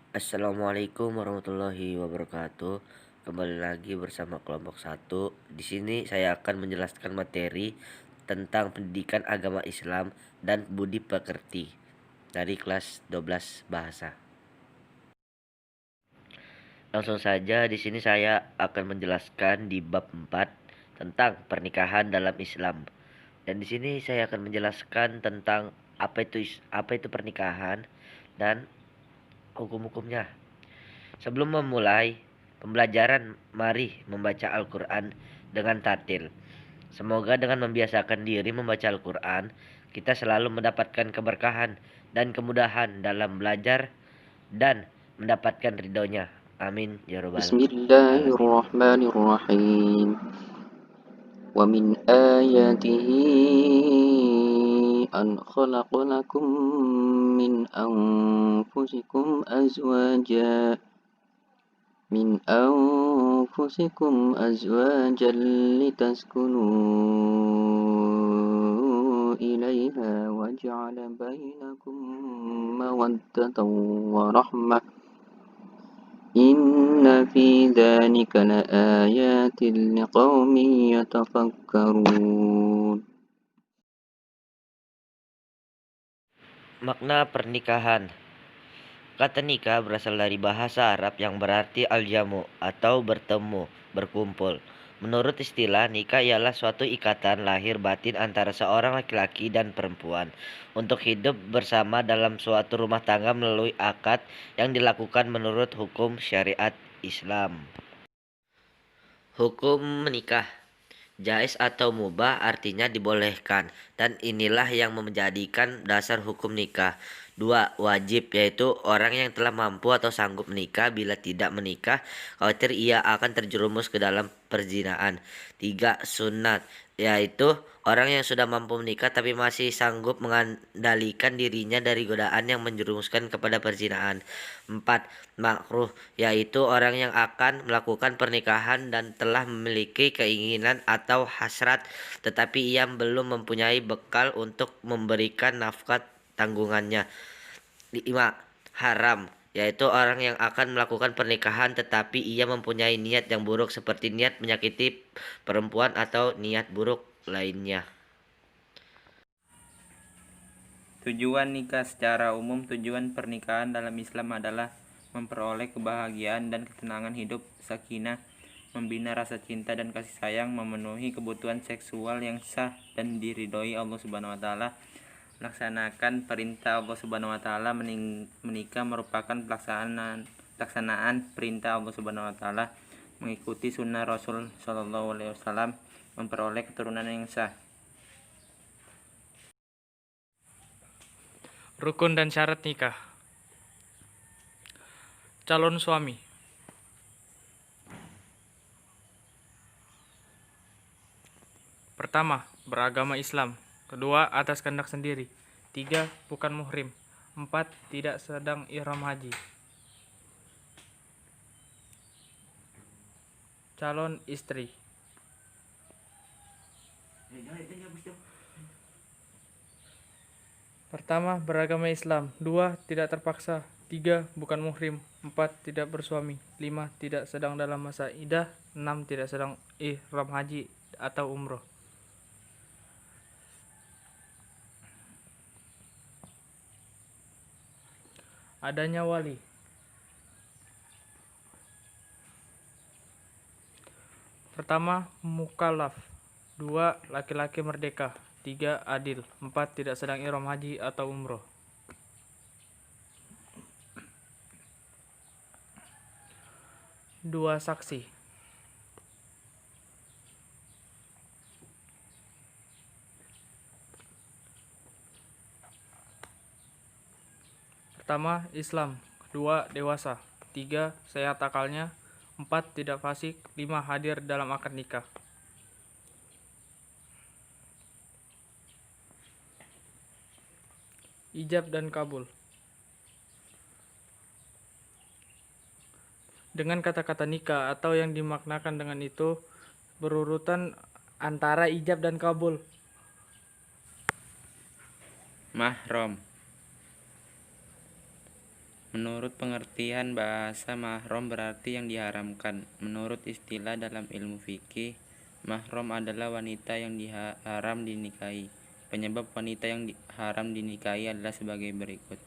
Assalamualaikum warahmatullahi wabarakatuh. Kembali lagi bersama kelompok satu. Di sini saya akan menjelaskan materi tentang pendidikan agama Islam dan budi pekerti dari kelas 12 bahasa. Langsung saja di sini saya akan menjelaskan di bab 4 tentang pernikahan dalam Islam. Dan di sini saya akan menjelaskan tentang apa itu pernikahan dan hukum-hukumnya. Sebelum memulai pembelajaran, mari membaca Al-Quran dengan tartil. Semoga dengan membiasakan diri membaca Al-Quran, kita selalu mendapatkan keberkahan dan kemudahan dalam belajar dan mendapatkan ridhonya. Amin ya robbal alamin. Bismillahirrahmanirrahim. Wa min ayatihi an khalaqa lakum min anfusikum azwajan litaskunu ilaiha wa ja'ala bainakum mawaddatan wa rahmah. Inna fi dzalika laayatin liqaumin yatafakkarun. Makna pernikahan. Kata nikah berasal dari bahasa Arab yang berarti al-jamu atau bertemu, berkumpul. Menurut istilah, nikah ialah suatu ikatan lahir batin antara seorang laki-laki dan perempuan untuk hidup bersama dalam suatu rumah tangga melalui akad yang dilakukan menurut hukum syariat Islam. Hukum menikah. Jais atau mubah artinya dibolehkan, dan inilah yang menjadikan dasar hukum nikah. 2. Wajib, yaitu orang yang telah mampu atau sanggup menikah. Bila tidak menikah, khawatir ia akan terjerumus ke dalam perzinahan. 3. Sunat, yaitu orang yang sudah mampu menikah tapi masih sanggup mengendalikan dirinya dari godaan yang menjerumuskan kepada perzinahan. 4. Makruh, yaitu orang yang akan melakukan pernikahan dan telah memiliki keinginan atau hasrat tetapi ia belum mempunyai bekal untuk memberikan nafkah tanggungannya. 5. Haram, yaitu orang yang akan melakukan pernikahan tetapi ia mempunyai niat yang buruk seperti niat menyakiti perempuan atau niat buruk lainnya. Tujuan nikah. Secara umum, tujuan pernikahan dalam Islam adalah memperoleh kebahagiaan dan ketenangan hidup, sakinah, membina rasa cinta dan kasih sayang, memenuhi kebutuhan seksual yang sah dan diridhoi Allah Subhanahu wa taala. Melaksanakan perintah Allah Subhanahu wa taala. Menikah merupakan pelaksanaan perintah Allah Subhanahu wa taala, mengikuti sunnah Rasul Shallallahu alaihi wasallam, memperoleh keturunan yang sah. Rukun dan syarat nikah. Calon suami. Pertama, beragama Islam. Kedua, atas kehendak sendiri. 3, bukan muhrim. 4, tidak sedang ihram haji. Calon istri. Pertama, beragama Islam. 2, tidak terpaksa. 3, bukan muhrim. 4, tidak bersuami. 5, tidak sedang dalam masa iddah. 6, tidak sedang ihram haji atau umroh. Adanya wali. Pertama, mukallaf. 2, laki-laki merdeka. 3, adil. 4, tidak sedang ihram haji atau umroh. Dua saksi. Pertama, Islam. 2, dewasa. 3, sehat akalnya. 4, tidak fasik. 5, hadir dalam akad nikah. Ijab dan kabul. Dengan kata-kata nikah atau yang dimaknakan dengan itu berurutan antara ijab dan kabul. Mahram, Menurut pengertian bahasa, mahram berarti yang diharamkan. Menurut istilah dalam ilmu fikih, mahram adalah wanita yang haram dinikahi. Penyebab wanita yang haram dinikahi adalah sebagai berikut.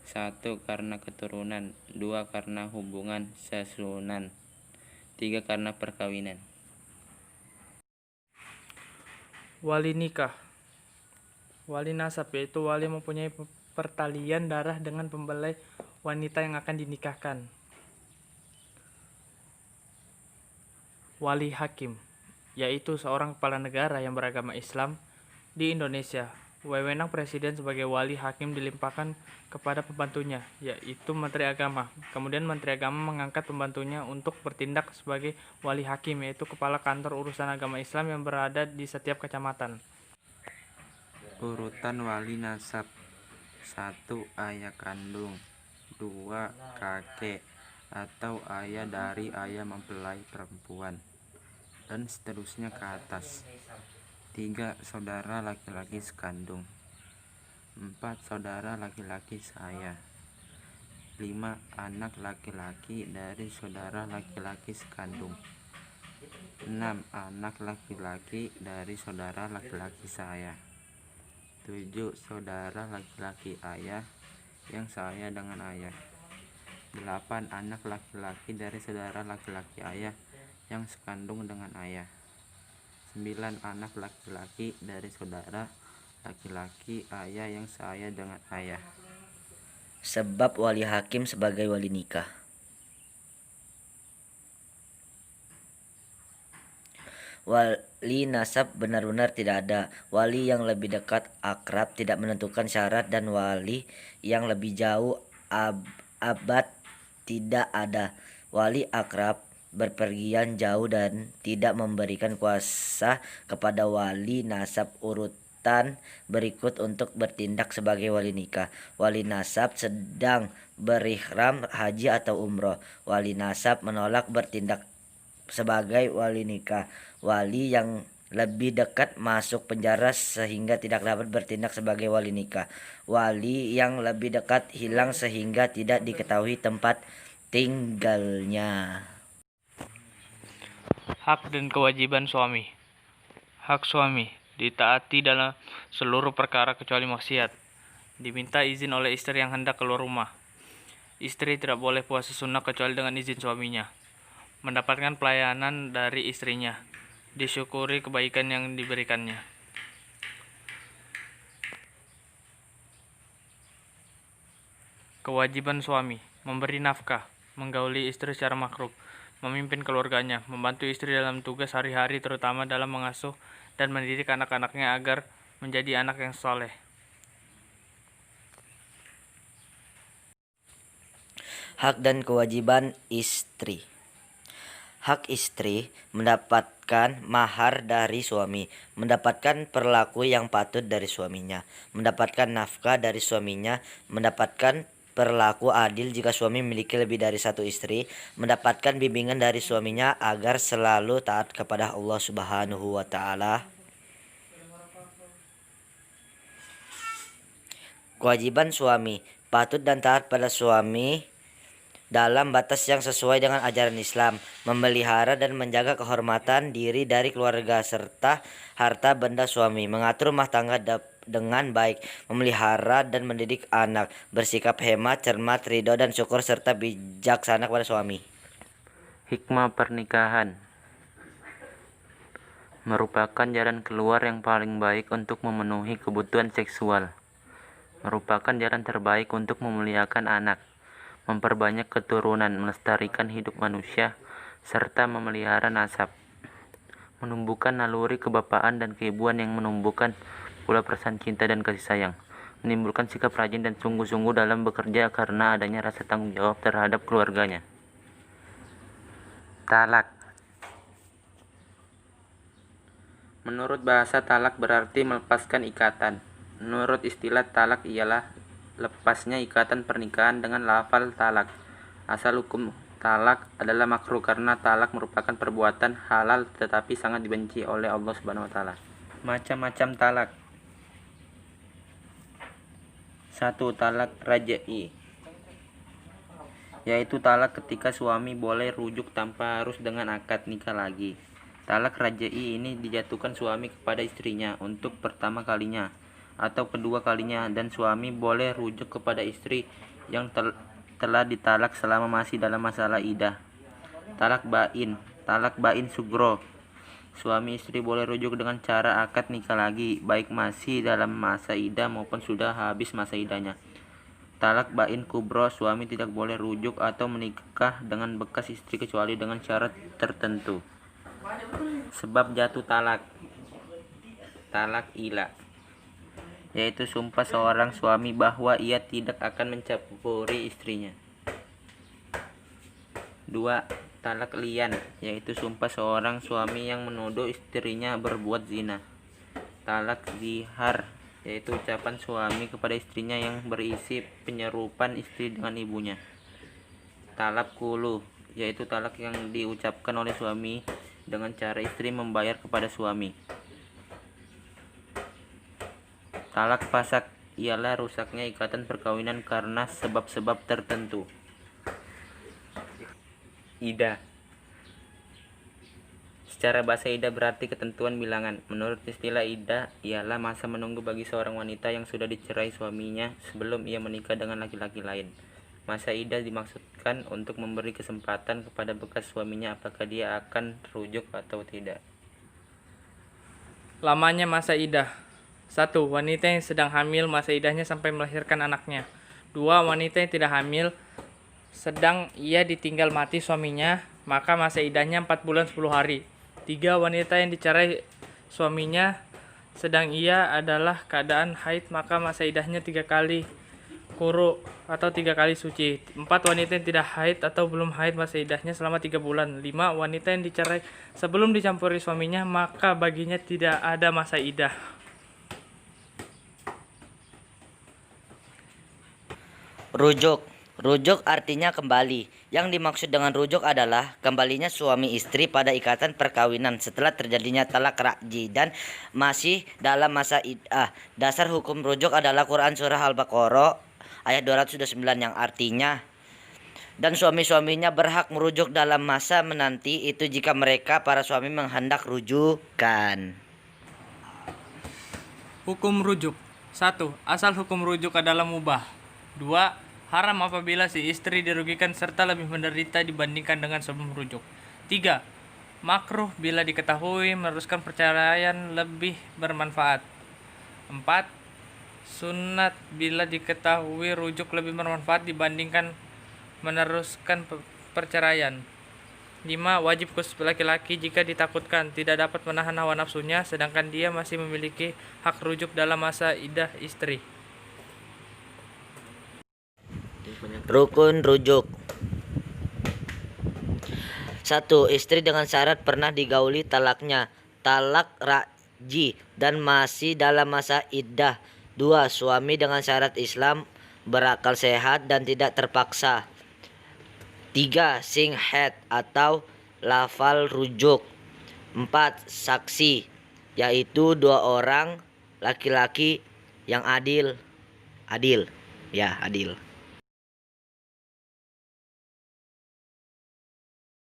1. Karena keturunan. 2. Karena hubungan sesunan. 3. Karena perkawinan. Wali nikah. Wali nasab yaitu wali mempunyai pertalian darah dengan pembelai wanita yang akan dinikahkan. Wali hakim yaitu seorang kepala negara yang beragama Islam di Indonesia. Wewenang presiden sebagai wali hakim dilimpahkan kepada pembantunya, yaitu Menteri Agama. Kemudian Menteri Agama mengangkat pembantunya untuk bertindak sebagai wali hakim, yaitu kepala kantor urusan agama Islam yang berada di setiap kecamatan. Urutan wali nasab. 1. Ayah kandung. 2. Kakek atau ayah dari ayah mempelai perempuan, dan seterusnya ke atas. 3. Saudara laki-laki sekandung. 4. Saudara laki-laki saya. 5. Anak laki-laki dari saudara laki-laki sekandung. 6. Anak laki-laki dari saudara laki-laki saya. 7. Saudara laki-laki ayah yang saya dengan ayah. 8. Anak laki-laki dari saudara laki-laki ayah yang sekandung dengan ayah. 9. Anak laki-laki dari saudara laki-laki ayah yang saya dengan ayah. Sebab wali hakim sebagai wali nikah. Wali nasab benar-benar tidak ada. Wali yang lebih dekat akrab tidak menentukan syarat, dan wali yang lebih jauh abad tidak ada. Wali akrab berpergian jauh dan tidak memberikan kuasa kepada wali nasab urutan berikut untuk bertindak sebagai wali nikah. Wali nasab sedang berihram haji atau umroh. Wali nasab menolak bertindak sebagai wali nikah. Wali yang lebih dekat masuk penjara sehingga tidak dapat bertindak sebagai wali nikah. Wali yang lebih dekat hilang sehingga tidak diketahui tempat tinggalnya. Hak dan kewajiban suami. Hak suami ditaati dalam seluruh perkara kecuali maksiat. Diminta izin oleh istri yang hendak keluar rumah. Istri tidak boleh puasa sunnah kecuali dengan izin suaminya. Mendapatkan pelayanan dari istrinya. Disyukuri kebaikan yang diberikannya. Kewajiban suami: memberi nafkah, menggauli istri secara makruh, memimpin keluarganya, membantu istri dalam tugas hari-hari, terutama dalam mengasuh dan mendidik anak-anaknya agar menjadi anak yang soleh. Hak dan kewajiban istri. Hak istri mendapatkan mahar dari suami, mendapatkan perlaku yang patut dari suaminya, mendapatkan nafkah dari suaminya, mendapatkan perlaku adil jika suami memiliki lebih dari satu istri, mendapatkan bimbingan dari suaminya agar selalu taat kepada Allah Subhanahu wa Ta'ala. Kewajiban suami: patut dan taat pada suami dalam batas yang sesuai dengan ajaran Islam, memelihara dan menjaga kehormatan diri dari keluarga serta harta benda suami, mengatur rumah tangga dengan baik, memelihara dan mendidik anak, bersikap hemat, cermat, ridho dan syukur serta bijaksana kepada suami. Hikmah pernikahan merupakan jalan keluar yang paling baik untuk memenuhi kebutuhan seksual, merupakan jalan terbaik untuk memuliakan anak, memperbanyak keturunan, melestarikan hidup manusia, serta memelihara nasab, menumbuhkan naluri kebapaan dan keibuan yang menumbuhkan pula perasaan cinta dan kasih sayang, menimbulkan sikap rajin dan sungguh-sungguh dalam bekerja karena adanya rasa tanggung jawab terhadap keluarganya. Talak. Menurut bahasa, talak berarti melepaskan ikatan. Menurut istilah, talak ialah lepasnya ikatan pernikahan dengan lafal talak. Asal hukum talak adalah makruh karena talak merupakan perbuatan halal tetapi sangat dibenci oleh Allah Subhanahu wa taala. Macam-macam talak. 1. Talak raj'i. yaitu talak ketika suami boleh rujuk tanpa harus dengan akad nikah lagi. Talak raj'i ini dijatuhkan suami kepada istrinya untuk pertama kalinya atau kedua kalinya, dan suami boleh rujuk kepada istri yang telah ditalak selama masih dalam masalah iddah. Talak bain sugro. Suami istri boleh rujuk dengan cara akad nikah lagi, baik masih dalam masa iddah maupun sudah habis masa iddahnya. Talak bain kubro, suami tidak boleh rujuk atau menikah dengan bekas istri kecuali dengan syarat tertentu. Sebab jatuh talak. Talak ila, yaitu sumpah seorang suami bahwa ia tidak akan mencampuri istrinya. 2. Talak lian, yaitu sumpah seorang suami yang menuduh istrinya berbuat zina. Talak zihar, yaitu ucapan suami kepada istrinya yang berisi penyerupan istri dengan ibunya. Talak kulu, yaitu talak yang diucapkan oleh suami dengan cara istri membayar kepada suami. Talak fasak ialah rusaknya ikatan perkawinan karena sebab-sebab tertentu. Iddah. Secara bahasa iddah berarti ketentuan bilangan. Menurut istilah iddah ialah masa menunggu bagi seorang wanita yang sudah dicerai suaminya sebelum ia menikah dengan laki-laki lain. Masa iddah dimaksudkan untuk memberi kesempatan kepada bekas suaminya apakah dia akan rujuk atau tidak. Lamanya masa iddah. 1. Wanita yang sedang hamil masa iddahnya sampai melahirkan anaknya. 2. Wanita yang tidak hamil sedang ia ditinggal mati suaminya, maka masa iddahnya 4 bulan 10 hari. 3. Wanita yang dicerai suaminya sedang ia adalah keadaan haid, maka masa iddahnya 3 kali quru atau 3 kali suci. 4. Wanita yang tidak haid atau belum haid masa iddahnya selama 3 bulan. 5. Wanita yang dicerai sebelum dicampuri suaminya, maka baginya tidak ada masa iddah. Rujuk. Rujuk artinya kembali. Yang dimaksud dengan rujuk adalah kembalinya suami istri pada ikatan perkawinan setelah terjadinya talak raj'i dan masih dalam masa iddah. Dasar hukum rujuk adalah Quran Surah Al-Baqarah ayat 209 yang artinya, dan suami-suaminya berhak merujuk dalam masa menanti itu jika mereka para suami menghendak rujukan. Hukum rujuk. 1. Asal hukum rujuk adalah mubah. 2. Haram apabila si istri dirugikan serta lebih menderita dibandingkan dengan sebelum rujuk. 3. Makruh bila diketahui meneruskan perceraian lebih bermanfaat. 4. Sunat bila diketahui rujuk lebih bermanfaat dibandingkan meneruskan perceraian. 5. Wajib khusus laki-laki jika ditakutkan tidak dapat menahan hawa nafsunya sedangkan dia masih memiliki hak rujuk dalam masa iddah istri. Rukun rujuk. 1. Istri dengan syarat pernah digauli talaknya, talak raj'i dan masih dalam masa iddah. 2. Suami dengan syarat Islam, berakal sehat dan tidak terpaksa. 3. Sing haid atau lafal rujuk. 4. Saksi, yaitu 2 orang laki-laki yang adil.